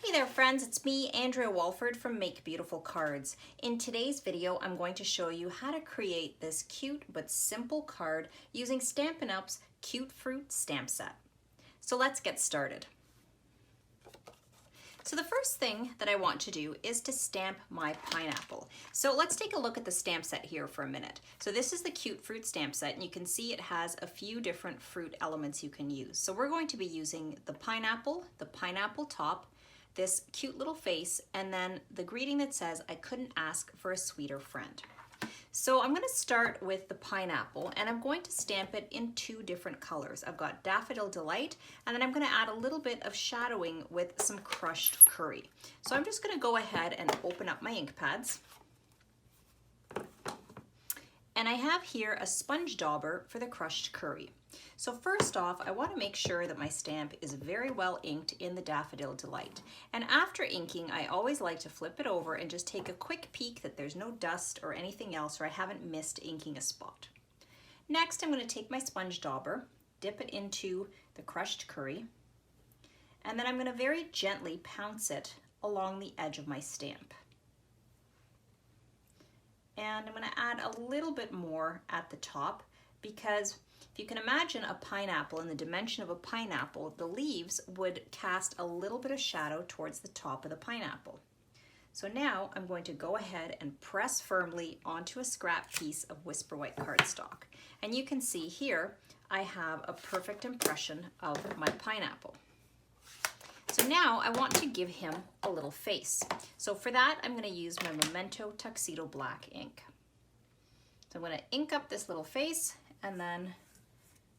Hey there friends, it's me, Andrea Walford from Make Beautiful Cards. In today's video, I'm going to show you how to create this cute but simple card using Stampin' Up's Cute Fruit stamp set. So let's get started. So the first thing that I want to do is to stamp my pineapple. So let's take a look at the stamp set here for a minute. So this is the Cute Fruit stamp set, and you can see it has a few different fruit elements you can use. So we're going to be using the pineapple top, this cute little face, and then the greeting that says, "I couldn't ask for a sweeter friend." So I'm going to start with the pineapple, and I'm going to stamp it in two different colors. I've got Daffodil Delight, and then I'm going to add a little bit of shadowing with some crushed curry. So I'm just going to go ahead and open up my ink pads. And I have here a sponge dauber for the crushed curry. So first off, I want to make sure that my stamp is very well inked in the Daffodil Delight. And after inking, I always like to flip it over and just take a quick peek that there's no dust or anything else, or I haven't missed inking a spot. Next, I'm going to take my sponge dauber, dip it into the crushed curry, and then I'm going to very gently pounce it along the edge of my stamp. And I'm going to add a little bit more at the top, because if you can imagine a pineapple in the dimension of a pineapple, the leaves would cast a little bit of shadow towards the top of the pineapple. So now I'm going to go ahead and press firmly onto a scrap piece of Whisper White cardstock. And you can see here I have a perfect impression of my pineapple. So now I want to give him a little face. So for that, I'm going to use my Memento Tuxedo Black ink. So I'm going to ink up this little face, and then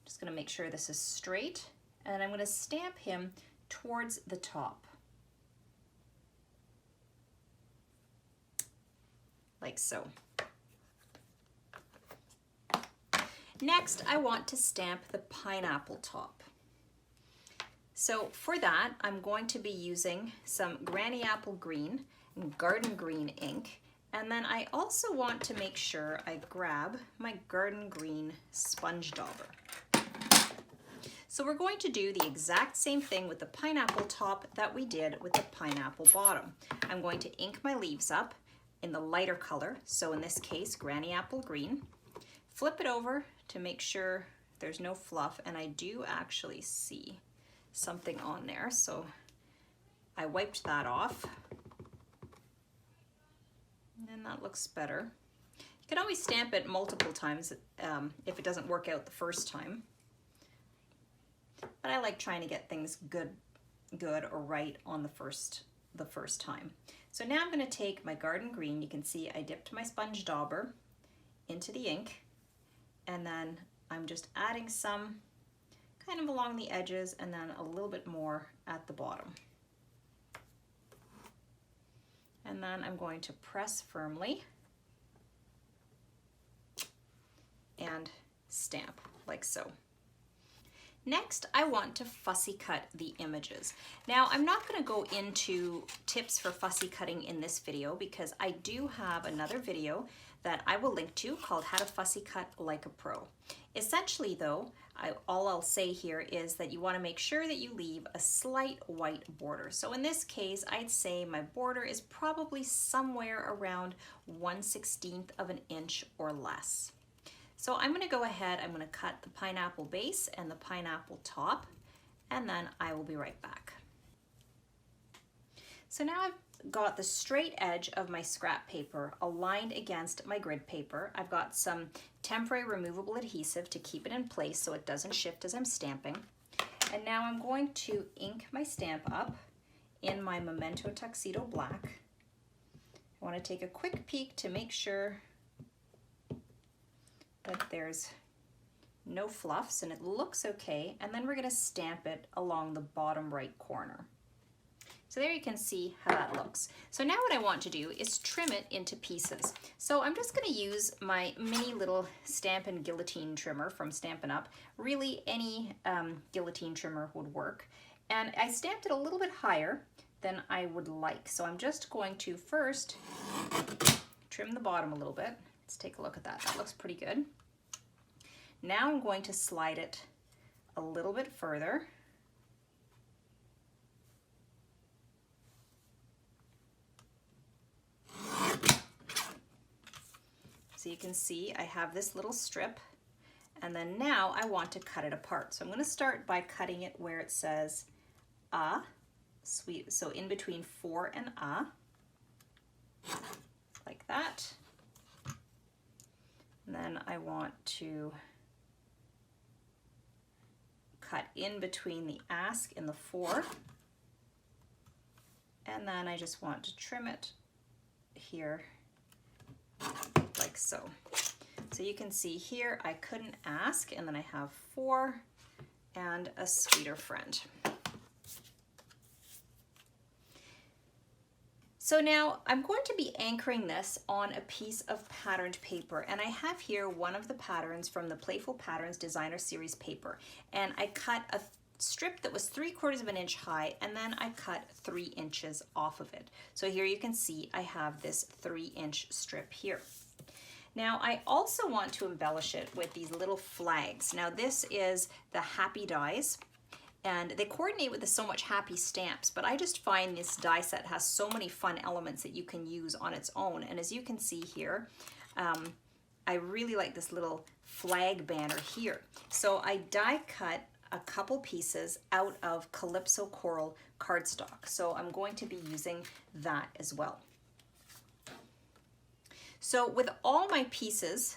just going to make sure this is straight, and I'm going to stamp him towards the top, like so. Next, I want to stamp the pineapple top. So for that, I'm going to be using some Granny Apple Green and Garden Green ink. And then I also want to make sure I grab my Garden Green sponge dauber. So we're going to do the exact same thing with the pineapple top that we did with the pineapple bottom. I'm going to ink my leaves up in the lighter color, so in this case, Granny Apple Green. Flip it over to make sure there's no fluff, and I do actually see something on there, so I wiped that off. And that looks better. You can always stamp it multiple times if it doesn't work out the first time. But I like trying to get things good or right on the first time. So now I'm going to take my Garden Green. You can see I dipped my sponge dauber into the ink, and then I'm just adding some kind of along the edges and then a little bit more at the bottom. And then I'm going to press firmly and stamp like so. Next, I want to fussy cut the images. Now, I'm not going to go into tips for fussy cutting in this video, because I do have another video that I will link to called How to Fussy Cut Like a Pro. Essentially though, all I'll say here is that you want to make sure that you leave a slight white border. So in this case, I'd say my border is probably somewhere around 1/16 of an inch or less. So I'm going to go ahead, I'm going to cut the pineapple base and the pineapple top, and then I will be right back. So now I've got the straight edge of my scrap paper aligned against my grid paper. I've got some temporary removable adhesive to keep it in place so it doesn't shift as I'm stamping. And now I'm going to ink my stamp up in my Memento Tuxedo Black. I want to take a quick peek to make sure that there's no fluffs and it looks okay, and then we're going to stamp it along the bottom right corner. So there you can see how that looks. So now what I want to do is trim it into pieces. So I'm just going to use my mini little Stampin' Guillotine trimmer from Stampin' Up. Really, any guillotine trimmer would work. And I stamped it a little bit higher than I would like. So I'm just going to first trim the bottom a little bit. Let's take a look at that. That looks pretty good. Now I'm going to slide it a little bit further. So you can see I have this little strip, and then now I want to cut it apart. So I'm going to start by cutting it where it says sweet, so in between for and like that. And then I want to cut in between the ask and the for, and then I just want to trim it here like so. So you can see here I couldn't ask, and then I have for and a sweeter friend. So now I'm going to be anchoring this on a piece of patterned paper, and I have here one of the patterns from the Playful Patterns Designer Series paper, and I cut a strip that was 3/4 of an inch high, and then I cut 3 inches off of it. So here you can see I have this 3-inch strip here. Now I also want to embellish it with these little flags. Now this is the happy dies, and they coordinate with the So Much Happy stamps, but I just find this die set has so many fun elements that you can use on its own. And as you can see here, I really like this little flag banner here. So I die cut a couple pieces out of Calypso Coral cardstock. So I'm going to be using that as well. So with all my pieces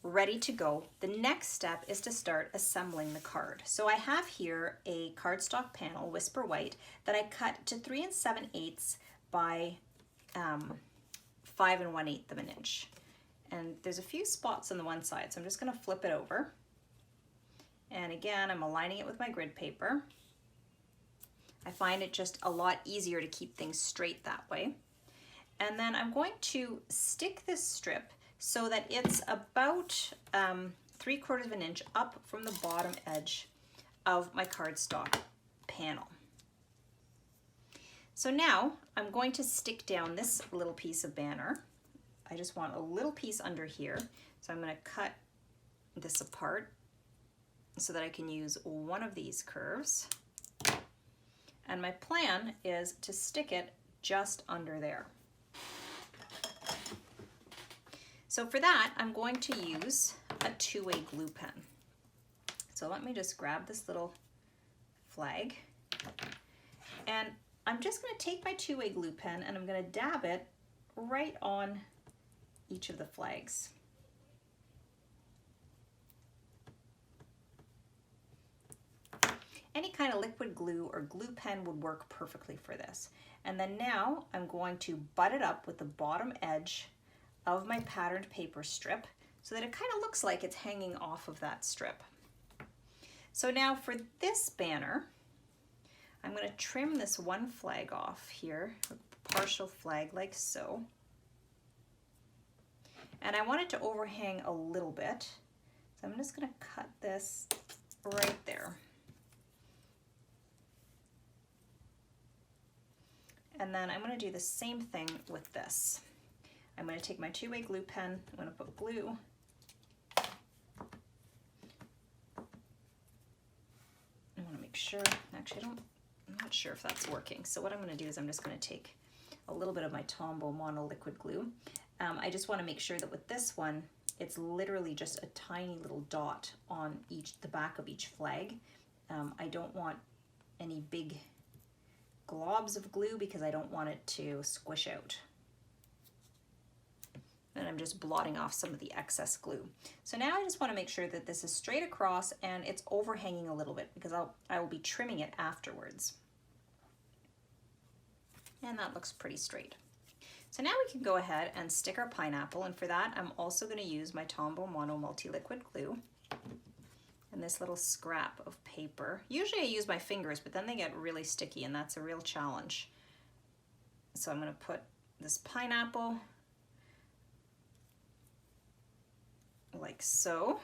ready to go, the next step is to start assembling the card. So I have here a cardstock panel, Whisper White, that I cut to 3 7/8 by 5 1/8 of an inch. And there's a few spots on the one side, so I'm just going to flip it over. And again, I'm aligning it with my grid paper. I find it just a lot easier to keep things straight that way. And then I'm going to stick this strip so that it's about 3/4 of an inch up from the bottom edge of my cardstock panel. So now I'm going to stick down this little piece of banner. I just want a little piece under here. So I'm going to cut this apart so that I can use one of these curves. And my plan is to stick it just under there. So for that, I'm going to use a 2-way glue pen. So let me just grab this little flag, and I'm just going to take my 2-way glue pen and I'm going to dab it right on each of the flags. Any kind of liquid glue or glue pen would work perfectly for this. And then now I'm going to butt it up with the bottom edge of my patterned paper strip so that it kind of looks like it's hanging off of that strip. So now for this banner, I'm going to trim this one flag off here, a partial flag like so. And I want it to overhang a little bit. So I'm just going to cut this right there. And then I'm going to do the same thing with this. I'm going to take my 2-way glue pen, I'm going to put glue. I want to make sure, actually I'm not sure if that's working. So what I'm going to do is I'm just going to take a little bit of my Tombow Mono liquid glue. I just want to make sure that with this one, it's literally just a tiny little dot on the back of each flag. I don't want any big globs of glue because I don't want it to squish out. And I'm just blotting off some of the excess glue. So now I just want to make sure that this is straight across and it's overhanging a little bit because I will be trimming it afterwards. And that looks pretty straight. So now we can go ahead and stick our pineapple, and for that I'm also going to use my Tombow Mono multi-liquid glue and this little scrap of paper. Usually I use my fingers, but then they get really sticky and that's a real challenge. So I'm going to put this pineapple like so,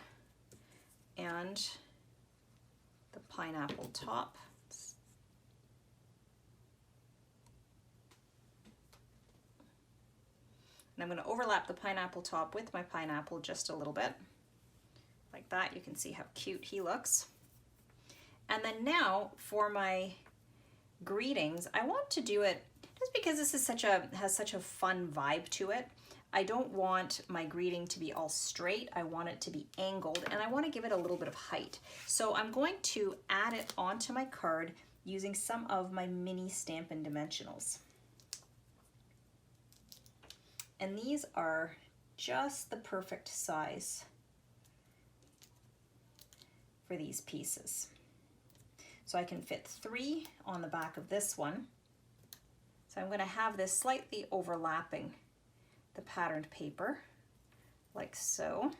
and the pineapple top. And I'm going to overlap the pineapple top with my pineapple just a little bit. Like that, you can see how cute he looks. And then now for my greetings, I want to do it just because this is has such a fun vibe to it. I don't want my greeting to be all straight. I want it to be angled, and I want to give it a little bit of height. So I'm going to add it onto my card using some of my mini Stampin' Dimensionals. And these are just the perfect size for these pieces. So I can fit 3 on the back of this one. So I'm going to have this slightly overlapping the patterned paper, like so.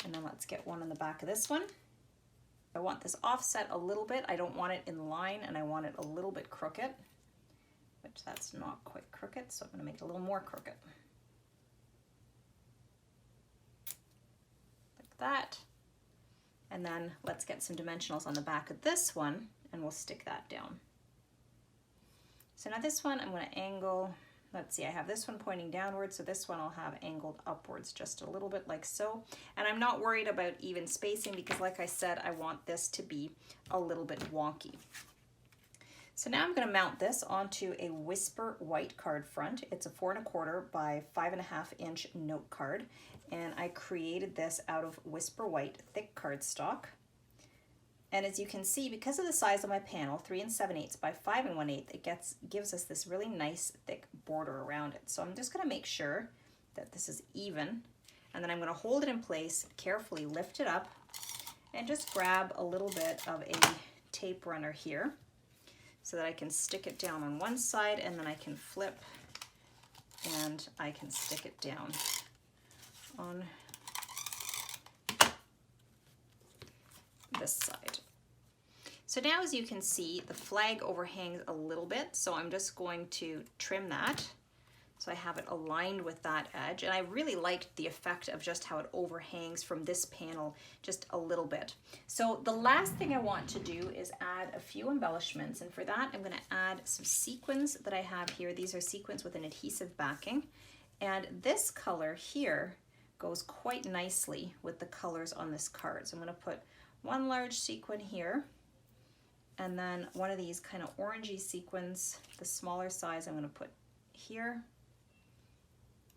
And then let's get one on the back of this one. I want this offset a little bit. I don't want it in line, and I want it a little bit crooked, which that's not quite crooked, so I'm going to make it a little more crooked. Like that. And then let's get some dimensionals on the back of this one, and we'll stick that down. So now this one I'm going to angle. Let's see, I have this one pointing downwards, so this one I'll have angled upwards just a little bit like so. And I'm not worried about even spacing because, like I said, I want this to be a little bit wonky. So now I'm going to mount this onto a Whisper white card front. It's a 4 1/4 by 5 1/2 inch note card, and I created this out of Whisper white thick cardstock. And as you can see, because of the size of my panel, 3 7/8 by 5 1/8, it gives us this really nice thick border around it. So I'm just going to make sure that this is even, and then I'm going to hold it in place, carefully lift it up, and just grab a little bit of a tape runner here so that I can stick it down on one side, and then I can flip and I can stick it down on this side. So now, as you can see, the flag overhangs a little bit, so I'm just going to trim that so I have it aligned with that edge. And I really liked the effect of just how it overhangs from this panel just a little bit. So the last thing I want to do is add a few embellishments, and for that I'm going to add some sequins that I have here. These are sequins with an adhesive backing, and this color here goes quite nicely with the colors on this card. So I'm going to put one large sequin here, and then one of these kind of orangey sequins, the smaller size, I'm going to put here.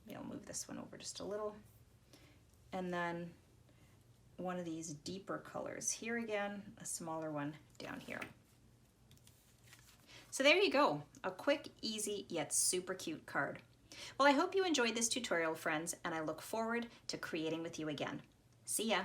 Maybe I'll move this one over just a little. And then one of these deeper colors here again, a smaller one down here. So there you go, a quick, easy, yet super cute card. Well, I hope you enjoyed this tutorial, friends, and I look forward to creating with you again. See ya!